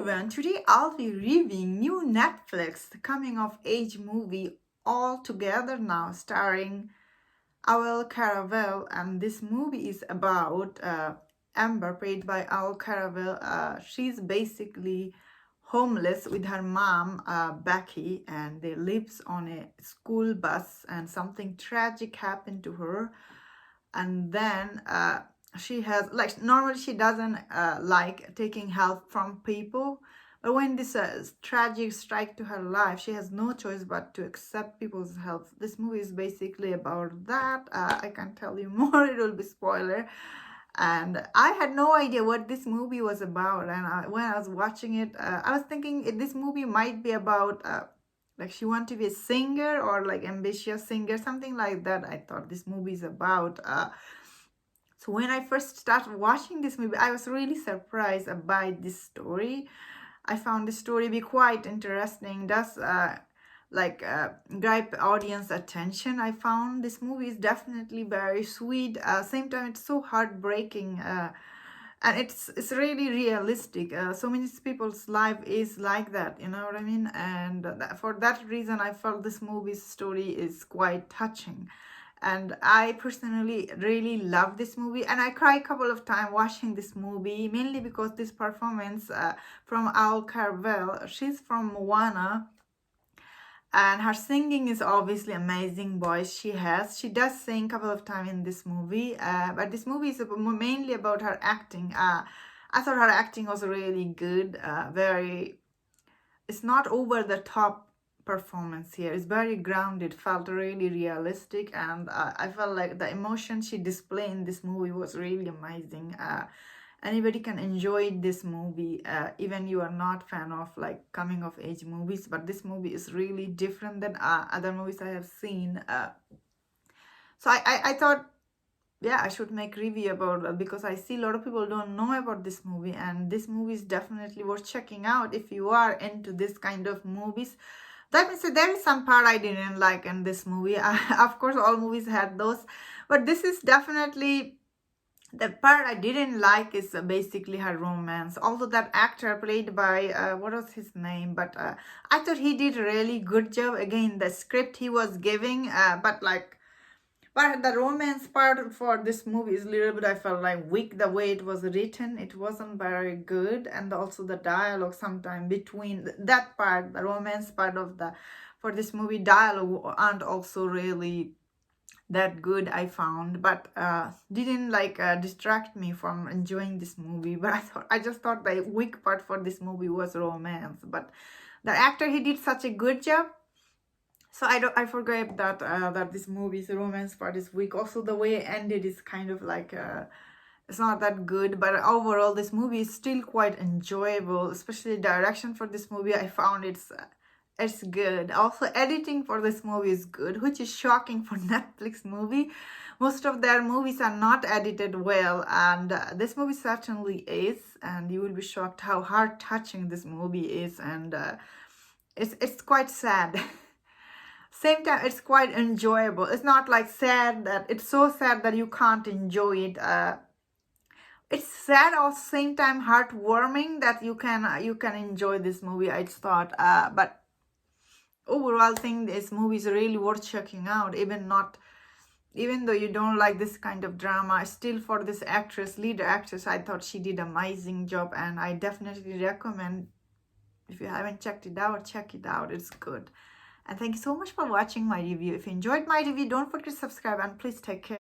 everyone, today I'll be reviewing new Netflix coming of age movie All Together Now starring Awel Caravel, and this movie is about Amber played by Awel Caravel. She's basically homeless with her mom Becky, and they lives on a school bus and something tragic happened to her, and then she has like normally she doesn't like taking help from people, but when this tragic strike to her life, she has no choice but to accept people's help. This movie is basically about that. I can't tell you more, it will be spoiler. And I had no idea what this movie was about, and when I was watching it, I was thinking this movie might be about like she want to be a singer or like ambitious singer, something like that. I thought this movie is about so when I first started watching this movie, I was really surprised by this story. I found the story be quite interesting. Does grab audience attention. I found this movie is definitely very sweet. Same time, it's so heartbreaking. And it's really realistic. So many people's life is like that, you know what I mean? And for that reason, I felt this movie's story is quite touching. And I personally really love this movie, and I cried a couple of times watching this movie, mainly because this performance from Al Carvel. She's from Moana, and her singing is obviously amazing voice she has. She does sing a couple of times in this movie, but this movie is mainly about her acting. I thought her acting was really good, it's not over the top performance here. It's very grounded, felt really realistic, and I felt like the emotion she displayed in this movie was really amazing. Anybody can enjoy this movie, even you are not fan of like coming of age movies, but this movie is really different than other movies I have seen. So I thought, yeah, I should make review about that because I see a lot of people don't know about this movie, and this movie is definitely worth checking out if you are into this kind of movies. That means there is some part I didn't like in this movie. Of course, all movies had those, but this is definitely the part I didn't like is basically her romance. Although that actor played by what was his name, but I thought he did a really good job. Again, the script he was giving, but the romance part for this movie is a little bit, I felt like, weak. The way it was written, it wasn't very good. And also the dialogue sometime between that part, the romance part of for this movie, dialogue aren't also really that good, I found. But didn't distract me from enjoying this movie. But I just thought the weak part for this movie was romance. But the actor, he did such a good job. So I forget that that this movie's romance part is weak. Also, the way it ended is kind of like it's not that good. But overall, this movie is still quite enjoyable. Especially the direction for this movie, I found it's good. Also, editing for this movie is good, which is shocking for Netflix movie. Most of their movies are not edited well, and this movie certainly is. And you will be shocked how heart touching this movie is, and it's quite sad. Same time, it's quite enjoyable. It's not like sad that it's so sad that you can't enjoy it. It's sad, at the same time heartwarming that you can enjoy this movie, I just thought. But overall, I think this movie is really worth checking out. Even though you don't like this kind of drama, still for this lead actress, I thought she did an amazing job, and I definitely recommend. If you haven't checked it out, check it out. It's good. And thank you so much for watching my review. If you enjoyed my review, don't forget to subscribe, and please take care.